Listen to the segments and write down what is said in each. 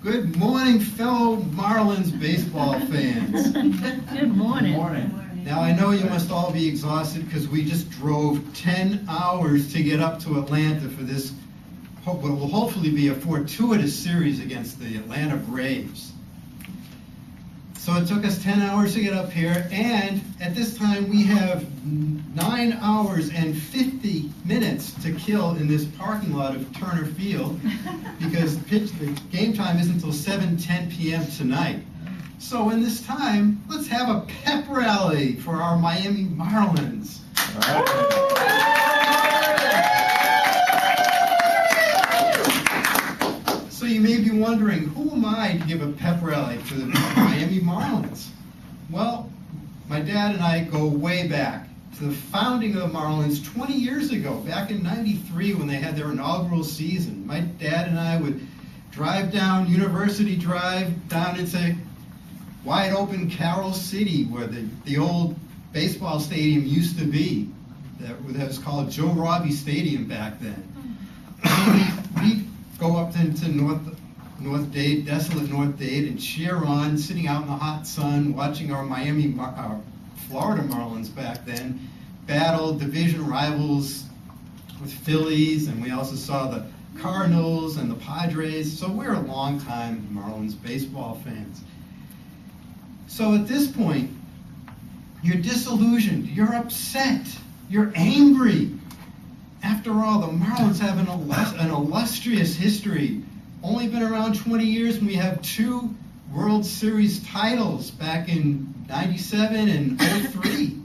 Good morning, fellow Marlins baseball fans. Good morning. Good morning. Now, I know you must all be exhausted because we just drove 10 hours to get up to Atlanta for this, what will hopefully be a fortuitous series against the Atlanta Braves. So it took us 10 hours to get up here, and at this time we have 9 hours and 50 minutes to kill in this parking lot of Turner Field because the game time isn't until 7:10 p.m. tonight. So in this time, let's have a pep rally for our Miami Marlins. All right. So you may be wondering, who am I to give a pep rally for the Miami Marlins? Well, my dad and I go way back to the founding of the Marlins 20 years ago, back in '93 when they had their inaugural season. My dad and I would drive down University Drive down into wide open Carroll City where the old baseball stadium used to be. That was called Joe Robbie Stadium back then. We'd go up into North Dade, desolate North Dade, and cheer on, sitting out in the hot sun, watching our Florida Marlins back then battle division rivals with Phillies, and we also saw the Cardinals and the Padres. So we're a long-time Marlins baseball fans. So at this point, you're disillusioned, you're upset, you're angry. After all, the Marlins have an illustrious history. Only been around 20 years, and we have 2 World Series titles back in '97 and '03.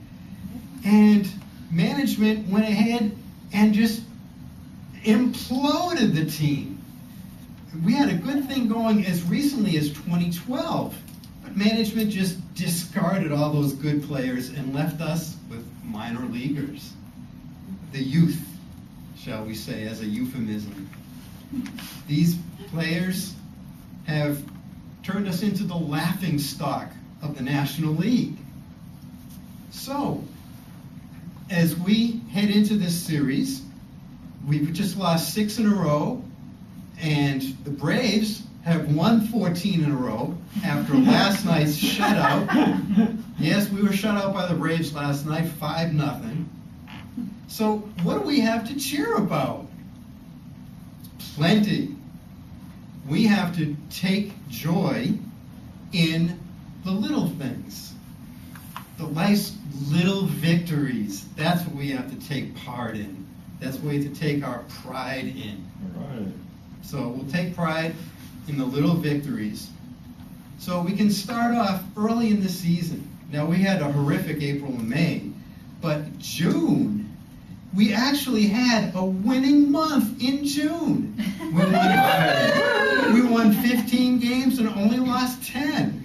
And management went ahead and just imploded the team. We had a good thing going as recently as 2012, but management just discarded all those good players and left us with minor leaguers. The youth, shall we say, as a euphemism. These players have turned us into the laughing stock of the National League. So, as we head into this series, we've just lost 6 in a row, and the Braves have won 14 in a row after last night's shutout. Yes, we were shut out by the Braves last night, 5-0. So, what do we have to cheer about? Plenty. We have to take joy in the little things, the nice little victories. That's what we have to take part in. That's what we have to take our pride in. All right. So we'll take pride in the little victories. So we can start off early in the season. Now, we had a horrific April and May, but June, we actually had a winning month in June. We won 15 games and only lost 10.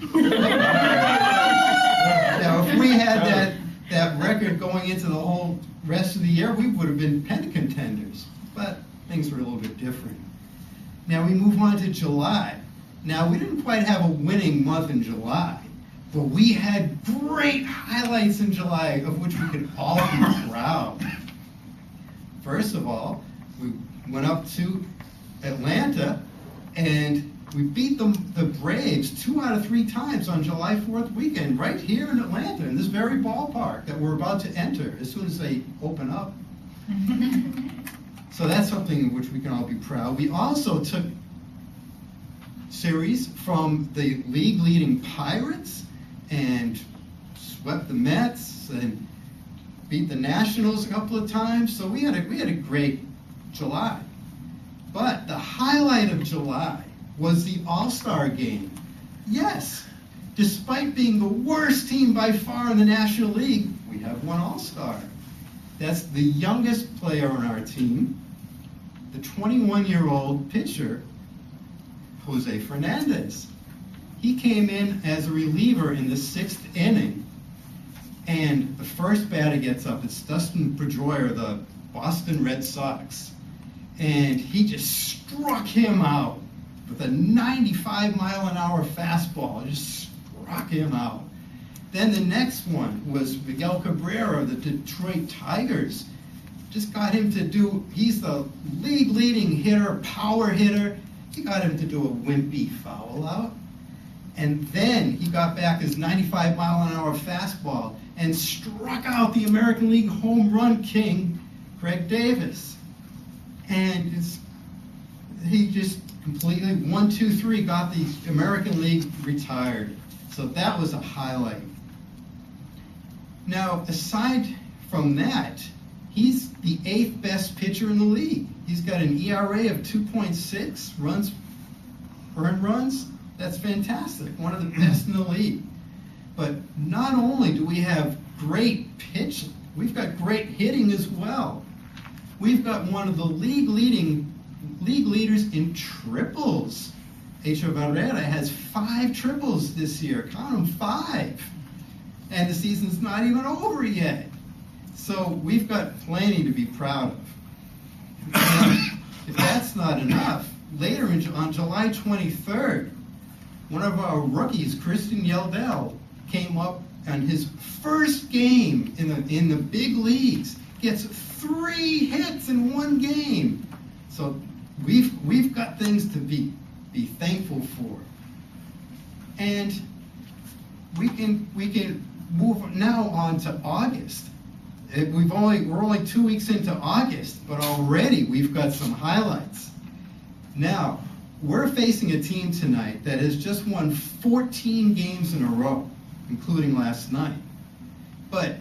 Now, if we had that record going into the whole rest of the year, we would have been pennant contenders. But things were a little bit different. Now, we move on to July. Now, we didn't quite have a winning month in July, but we had great highlights in July of which we could all be proud. First of all, we went up to Atlanta and we beat the Braves 2 out of 3 times on July 4th weekend, right here in Atlanta, in this very ballpark that we're about to enter as soon as they open up. So that's something which we can all be proud. We also took series from the league-leading Pirates and swept the Mets and beat the Nationals a couple of times. So we had a great July. But the highlight of July was the All-Star game. Yes, despite being the worst team by far in the National League, we have one All-Star. That's the youngest player on our team, the 21-year-old pitcher, Jose Fernandez. He came in as a reliever in the 6th inning, and the first batter gets up. It's Dustin Pedroia, the Boston Red Sox, and he just struck him out with a 95-mile-an-hour fastball. Just struck him out. Then the next one was Miguel Cabrera, the Detroit Tigers. Just got him to do, he's the league-leading hitter, power hitter. he got him to do a wimpy foul out. And then he got back his 95-mile-an-hour fastball and struck out the American League home run king, Greg Davis. And he just completely, 1, 2, 3, got the American League retired. So that was a highlight. Now, aside from that, he's the 8th best pitcher in the league. He's got an ERA of 2.6 earned runs. That's fantastic. One of the best in the league. But not only do we have great pitching, we've got great hitting as well. We've got one of the league leaders in triples. Hecho Barrera has 5 triples this year. Count them, 5. And the season's not even over yet. So we've got plenty to be proud of. And if that's not enough, later on July 23rd, one of our rookies, Christian Yeldell, came up on his first game in the big leagues, gets 3 hits in one game. So we've got things to be thankful for. And we can move now on to August. We're only 2 weeks into August, but already we've got some highlights. Now, we're facing a team tonight that has just won 14 games in a row, including last night. But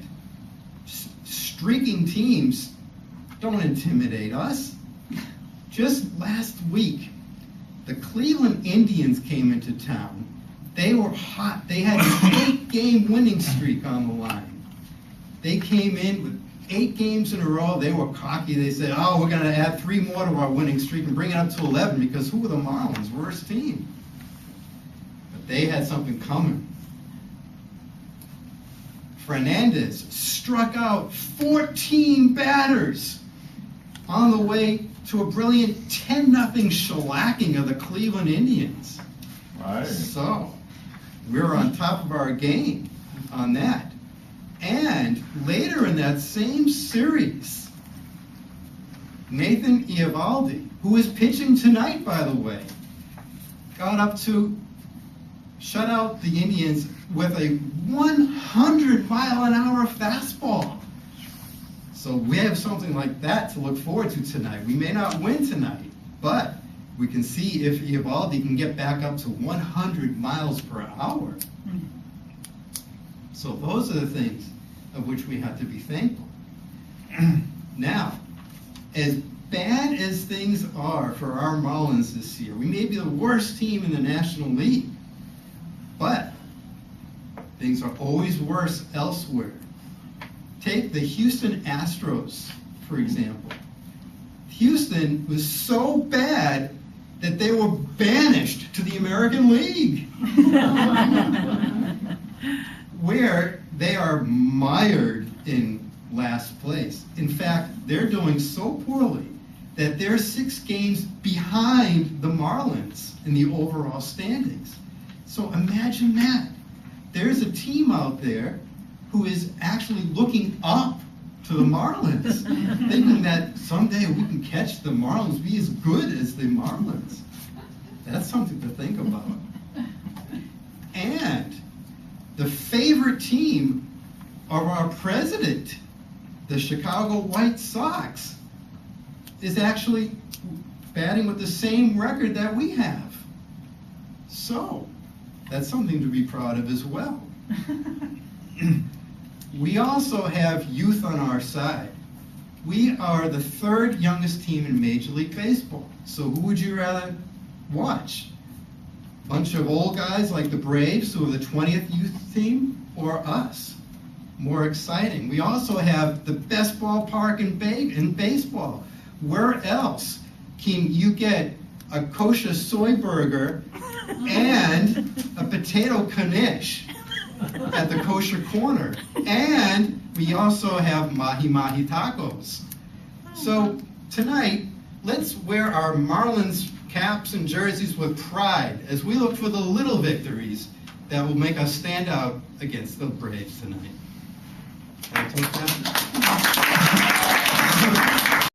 streaking teams don't intimidate us. Just last week, the Cleveland Indians came into town. They were hot. They had an 8-game winning streak on the line. They came in with 8 games in a row. They were cocky. They said, oh, we're going to add 3 more to our winning streak and bring it up to 11 because who are the Marlins? Worst team. But they had something coming. Fernandez struck out 14 batters on the way to a brilliant 10-0 shellacking of the Cleveland Indians. Right. So, we're on top of our game on that. And later in that same series, Nathan Eovaldi, who is pitching tonight, by the way, got up to shut out the Indians with a 100-mile-an-hour fastball. So we have something like that to look forward to tonight. We may not win tonight, but we can see if Eovaldi can get back up to 100 miles per hour. So those are the things of which we have to be thankful. Now, as bad as things are for our Marlins this year, we may be the worst team in the National League, but things are always worse elsewhere. Take the Houston Astros, for example. Houston was so bad that they were banished to the American League, where they are mired in last place. In fact, they're doing so poorly that they're 6 games behind the Marlins in the overall standings. So imagine that. There's a team out there who is actually looking up to the Marlins, thinking that someday we can catch the Marlins, be as good as the Marlins. That's something to think about. And the favorite team of our president, the Chicago White Sox, is actually batting with the same record that we have. So, that's something to be proud of as well. We also have youth on our side. We are the 3rd youngest team in Major League Baseball. So who would you rather watch? A bunch of old guys like the Braves, who are the 20th youth team, or us? More exciting. We also have the best ballpark in baseball. Where else can you get a kosher soy burger and a potato knish at the kosher corner? And we also have mahi-mahi tacos. So tonight, let's wear our Marlins caps and jerseys with pride as we look for the little victories that will make us stand out against the Braves tonight. Can I take that?